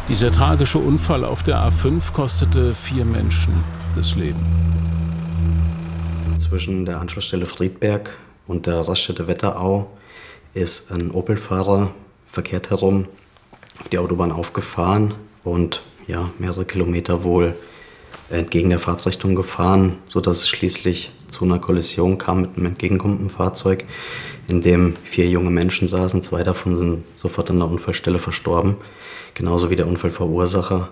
Dieser tragische Unfall auf der A5 kostete 4 Menschen das Leben. Zwischen der Anschlussstelle Friedberg und der Raststätte Wetterau ist ein Opel-Fahrer verkehrt herum auf die Autobahn aufgefahren und mehrere Kilometer wohl entgegen der Fahrtrichtung gefahren, sodass es schließlich zu einer Kollision kam mit einem entgegenkommenden Fahrzeug, in dem 4 junge Menschen saßen. 2 davon sind sofort an der Unfallstelle verstorben, genauso wie der Unfallverursacher.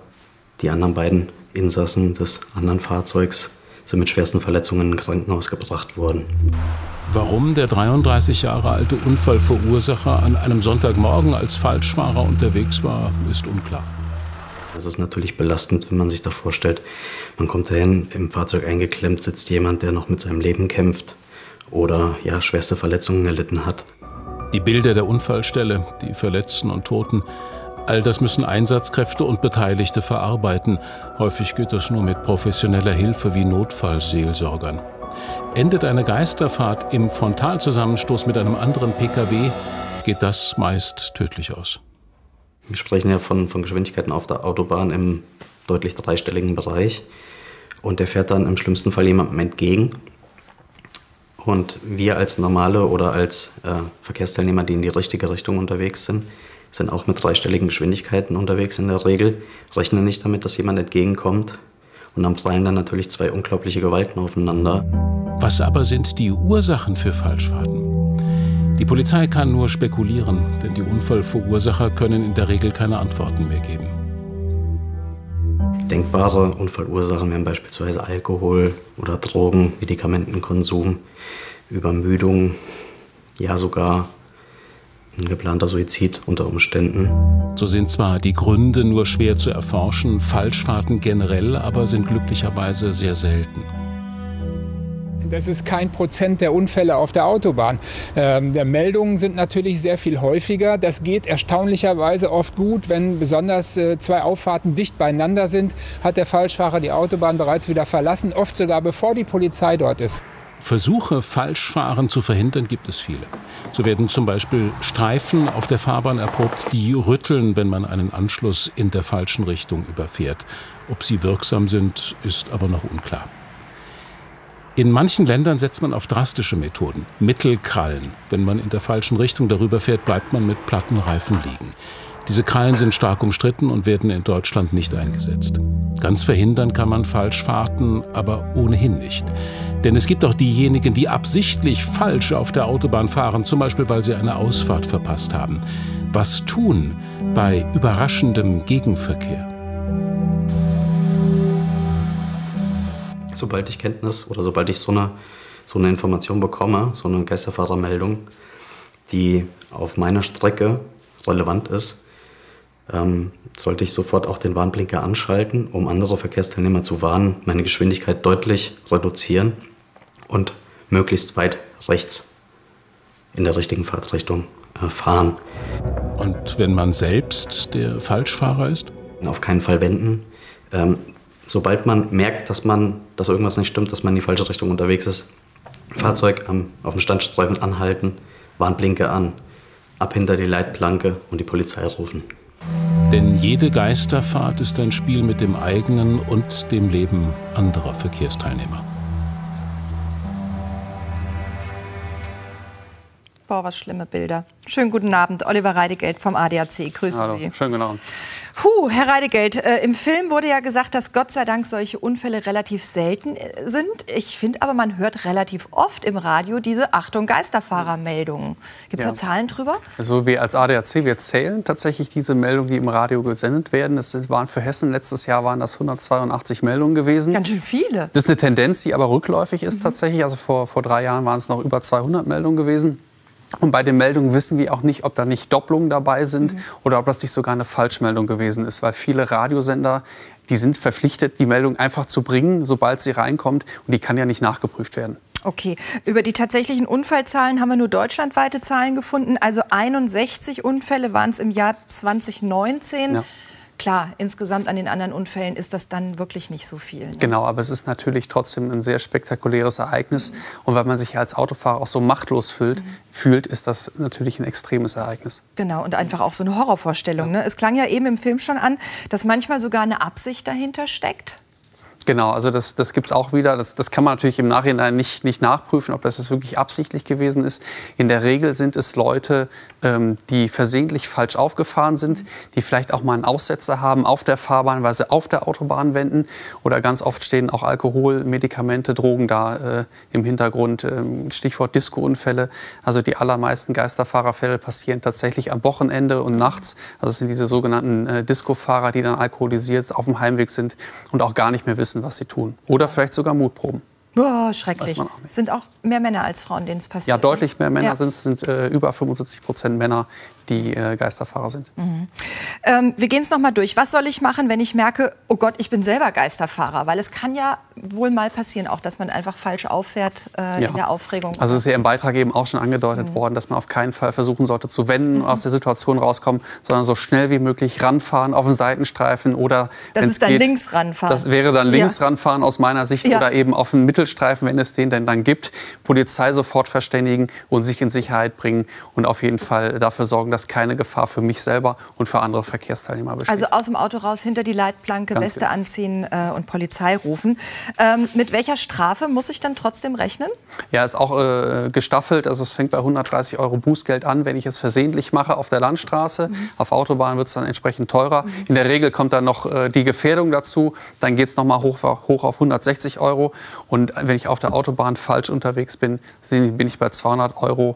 Die anderen beiden Insassen des anderen Fahrzeugs sind mit schwersten Verletzungen ins Krankenhaus gebracht worden. Warum der 33 Jahre alte Unfallverursacher an einem Sonntagmorgen als Falschfahrer unterwegs war, ist unklar. Es ist natürlich belastend, wenn man sich da vorstellt, man kommt dahin, im Fahrzeug eingeklemmt sitzt jemand, der noch mit seinem Leben kämpft oder schwerste Verletzungen erlitten hat. Die Bilder der Unfallstelle, die Verletzten und Toten, all das müssen Einsatzkräfte und Beteiligte verarbeiten. Häufig geht das nur mit professioneller Hilfe wie Notfallseelsorgern. Endet eine Geisterfahrt im Frontalzusammenstoß mit einem anderen Pkw, geht das meist tödlich aus. Wir sprechen ja von Geschwindigkeiten auf der Autobahn im deutlich dreistelligen Bereich. Und der fährt dann im schlimmsten Fall jemandem entgegen. Und wir als Normale oder als Verkehrsteilnehmer, die in die richtige Richtung unterwegs sind auch mit dreistelligen Geschwindigkeiten unterwegs in der Regel, rechnen nicht damit, dass jemand entgegenkommt. Und dann prallen dann natürlich 2 unglaubliche Gewalten aufeinander. Was aber sind die Ursachen für Falschfahrten? Die Polizei kann nur spekulieren, denn die Unfallverursacher können in der Regel keine Antworten mehr geben. Denkbare Unfallursachen wären beispielsweise Alkohol oder Drogen, Medikamentenkonsum, Übermüdung, sogar ein geplanter Suizid unter Umständen. So sind zwar die Gründe nur schwer zu erforschen, Falschfahrten generell aber sind glücklicherweise sehr selten. Das ist kein Prozent der Unfälle auf der Autobahn. Meldungen sind natürlich sehr viel häufiger. Das geht erstaunlicherweise oft gut. Wenn besonders 2 Auffahrten dicht beieinander sind, hat der Falschfahrer die Autobahn bereits wieder verlassen, oft sogar bevor die Polizei dort ist. Versuche, Falschfahren zu verhindern, gibt es viele. So werden zum Beispiel Streifen auf der Fahrbahn erprobt, die rütteln, wenn man einen Anschluss in der falschen Richtung überfährt. Ob sie wirksam sind, ist aber noch unklar. In manchen Ländern setzt man auf drastische Methoden. Mittelkrallen. Wenn man in der falschen Richtung darüber fährt, bleibt man mit platten Reifen liegen. Diese Krallen sind stark umstritten und werden in Deutschland nicht eingesetzt. Ganz verhindern kann man Falschfahrten aber ohnehin nicht. Denn es gibt auch diejenigen, die absichtlich falsch auf der Autobahn fahren, zum Beispiel weil sie eine Ausfahrt verpasst haben. Was tun bei überraschendem Gegenverkehr? Sobald ich Kenntnis oder sobald ich so eine Information bekomme, so eine Geisterfahrermeldung, die auf meiner Strecke relevant ist, sollte ich sofort auch den Warnblinker anschalten, um andere Verkehrsteilnehmer zu warnen, meine Geschwindigkeit deutlich reduzieren und möglichst weit rechts in der richtigen Fahrtrichtung fahren. Und wenn man selbst der Falschfahrer ist? Auf keinen Fall wenden. Sobald man merkt, dass irgendwas nicht stimmt, dass man in die falsche Richtung unterwegs ist, Fahrzeug auf dem Standstreifen anhalten, Warnblinker an, ab hinter die Leitplanke und die Polizei rufen. Denn jede Geisterfahrt ist ein Spiel mit dem eigenen und dem Leben anderer Verkehrsteilnehmer. Boah, was schlimme Bilder. Schönen guten Abend, Oliver Reidegeld vom ADAC. Grüße Hallo, Sie. schönen guten Abend. Herr Reidegeld, im Film wurde ja gesagt, dass Gott sei Dank solche Unfälle relativ selten sind. Ich finde aber, man hört relativ oft im Radio diese Achtung Geisterfahrer-Meldungen. Gibt es da Zahlen drüber? Also wir als ADAC, wir zählen tatsächlich diese Meldungen, die im Radio gesendet werden. Es waren für Hessen letztes Jahr waren das 182 Meldungen gewesen. Ganz schön viele. Das ist eine Tendenz, die aber rückläufig ist tatsächlich. Also vor 3 Jahren waren es noch über 200 Meldungen gewesen. Und bei den Meldungen wissen wir auch nicht, ob da nicht Doppelungen dabei sind oder ob das nicht sogar eine Falschmeldung gewesen ist. Weil viele Radiosender, die sind verpflichtet, die Meldung einfach zu bringen, sobald sie reinkommt. Und die kann ja nicht nachgeprüft werden. Okay, über die tatsächlichen Unfallzahlen haben wir nur deutschlandweite Zahlen gefunden. Also 61 Unfälle waren es im Jahr 2019. Ja. Klar, insgesamt an den anderen Unfällen ist das dann wirklich nicht so viel. Ne? Genau, aber es ist natürlich trotzdem ein sehr spektakuläres Ereignis. Und weil man sich als Autofahrer auch so machtlos fühlt, ist das natürlich ein extremes Ereignis. Genau, und einfach auch so eine Horrorvorstellung. Ne? Es klang ja eben im Film schon an, dass manchmal sogar eine Absicht dahinter steckt. Genau, also das gibt es auch wieder. Das kann man natürlich im Nachhinein nicht nachprüfen, ob das jetzt wirklich absichtlich gewesen ist. In der Regel sind es Leute, die versehentlich falsch aufgefahren sind, die vielleicht auch mal einen Aussetzer haben auf der Fahrbahn, weil sie auf der Autobahn wenden. Oder ganz oft stehen auch Alkohol, Medikamente, Drogen da im Hintergrund. Stichwort Disco-Unfälle. Also die allermeisten Geisterfahrerfälle passieren tatsächlich am Wochenende und nachts. Also es sind diese sogenannten Disco-Fahrer, die dann alkoholisiert auf dem Heimweg sind und auch gar nicht mehr wissen, was sie tun. Oder vielleicht sogar Mutproben. Boah, schrecklich. Sind auch mehr Männer als Frauen, denen es passiert? Ja, deutlich mehr Männer sind über 75% Männer, die Geisterfahrer sind. Wir gehen es noch mal durch. Was soll ich machen, wenn ich merke, oh Gott, ich bin selber Geisterfahrer? Weil es kann ja wohl mal passieren, auch dass man einfach falsch auffährt in der Aufregung. Also es ist ja im Beitrag eben auch schon angedeutet worden, dass man auf keinen Fall versuchen sollte zu wenden, aus der Situation rauskommen, sondern so schnell wie möglich ranfahren auf den Seitenstreifen oder das ist dann links ranfahren. Das wäre dann links ranfahren aus meiner Sicht oder eben auf den Mittelstreifen, wenn es den denn dann gibt. Polizei sofort verständigen und sich in Sicherheit bringen und auf jeden Fall dafür sorgen, dass keine Gefahr für mich selber und für andere Verkehrsteilnehmer besteht. Also aus dem Auto raus, hinter die Leitplanke, ganz Weste anziehen und Polizei rufen. Mit welcher Strafe muss ich dann trotzdem rechnen? Ja, ist auch gestaffelt. Also es fängt bei 130 € Bußgeld an, wenn ich es versehentlich mache auf der Landstraße. Auf Autobahn wird es dann entsprechend teurer. In der Regel kommt dann noch die Gefährdung dazu. Dann geht es noch mal hoch auf 160 €. Und wenn ich auf der Autobahn falsch unterwegs bin, bin ich bei 200 €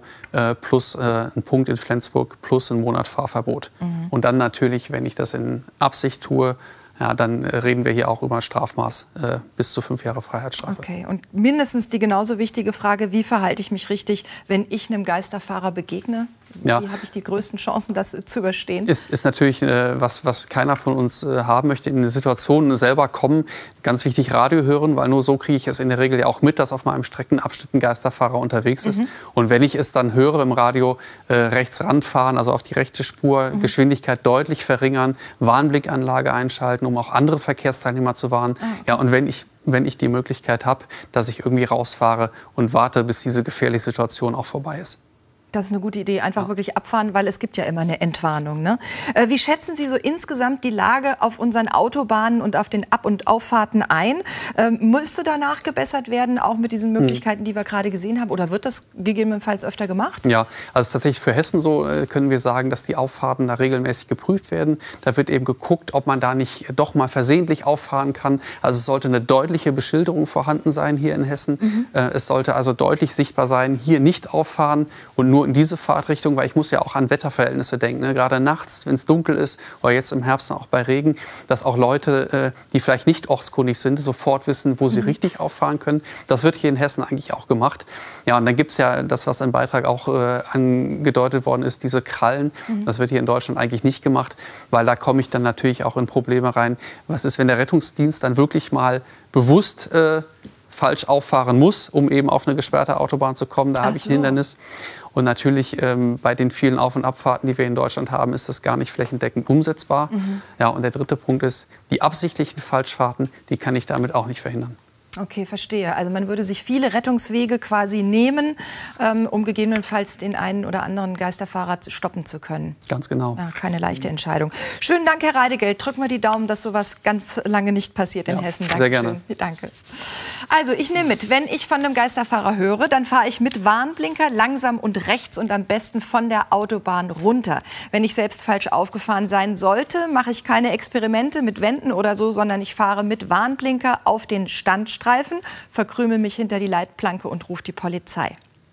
plus ein Punkt in Flensburg plus einen Monat Fahrverbot. Und dann natürlich, wenn ich das in Absicht tue, ja, dann reden wir hier auch über Strafmaß bis zu 5 Jahre Freiheitsstrafe. Okay, und mindestens die genauso wichtige Frage, wie verhalte ich mich richtig, wenn ich einem Geisterfahrer begegne? Wie habe ich die größten Chancen, das zu überstehen? Ist natürlich was keiner von uns haben möchte, in eine Situation selber kommen. Ganz wichtig, Radio hören, weil nur so kriege ich es in der Regel ja auch mit, dass auf meinem Streckenabschnitt ein Geisterfahrer unterwegs ist. Und wenn ich es dann höre im Radio, rechts ranfahren, also auf die rechte Spur, Geschwindigkeit deutlich verringern, Warnblickanlage einschalten, um auch andere Verkehrsteilnehmer zu warnen. Ja, und wenn ich die Möglichkeit habe, dass ich irgendwie rausfahre und warte, bis diese gefährliche Situation auch vorbei ist. Das ist eine gute Idee, einfach wirklich abfahren, weil es gibt ja immer eine Entwarnung. Ne? Wie schätzen Sie so insgesamt die Lage auf unseren Autobahnen und auf den Ab- und Auffahrten ein? Müsste da nachgebessert werden, auch mit diesen Möglichkeiten, die wir gerade gesehen haben? Oder wird das gegebenenfalls öfter gemacht? Ja, also tatsächlich für Hessen so können wir sagen, dass die Auffahrten da regelmäßig geprüft werden. Da wird eben geguckt, ob man da nicht doch mal versehentlich auffahren kann. Also es sollte eine deutliche Beschilderung vorhanden sein hier in Hessen. Es sollte also deutlich sichtbar sein, hier nicht auffahren und nur in diese Fahrtrichtung, weil ich muss ja auch an Wetterverhältnisse denken. Ne? Gerade nachts, wenn es dunkel ist oder jetzt im Herbst auch bei Regen, dass auch Leute, die vielleicht nicht ortskundig sind, sofort wissen, wo sie richtig auffahren können. Das wird hier in Hessen eigentlich auch gemacht. Ja, und dann gibt es ja das, was im Beitrag auch angedeutet worden ist, diese Krallen. Das wird hier in Deutschland eigentlich nicht gemacht, weil da komme ich dann natürlich auch in Probleme rein. Was ist, wenn der Rettungsdienst dann wirklich mal bewusst falsch auffahren muss, um eben auf eine gesperrte Autobahn zu kommen? Da habe ich ein Hindernis. Und natürlich bei den vielen Auf- und Abfahrten, die wir in Deutschland haben, ist das gar nicht flächendeckend umsetzbar. Ja, und der dritte Punkt ist, die absichtlichen Falschfahrten, die kann ich damit auch nicht verhindern. Okay, verstehe. Also man würde sich viele Rettungswege quasi nehmen, um gegebenenfalls den einen oder anderen Geisterfahrer stoppen zu können. Ganz genau. Ja, keine leichte Entscheidung. Schönen Dank, Herr Reidegeld. Drücken wir die Daumen, dass sowas ganz lange nicht passiert in Hessen. Sehr gerne. Danke. Also ich nehme mit, wenn ich von einem Geisterfahrer höre, dann fahre ich mit Warnblinker langsam und rechts und am besten von der Autobahn runter. Wenn ich selbst falsch aufgefahren sein sollte, mache ich keine Experimente mit Wenden oder so, sondern ich fahre mit Warnblinker auf den Standstreifen, verkrümel mich hinter die Leitplanke und rufe die Polizei.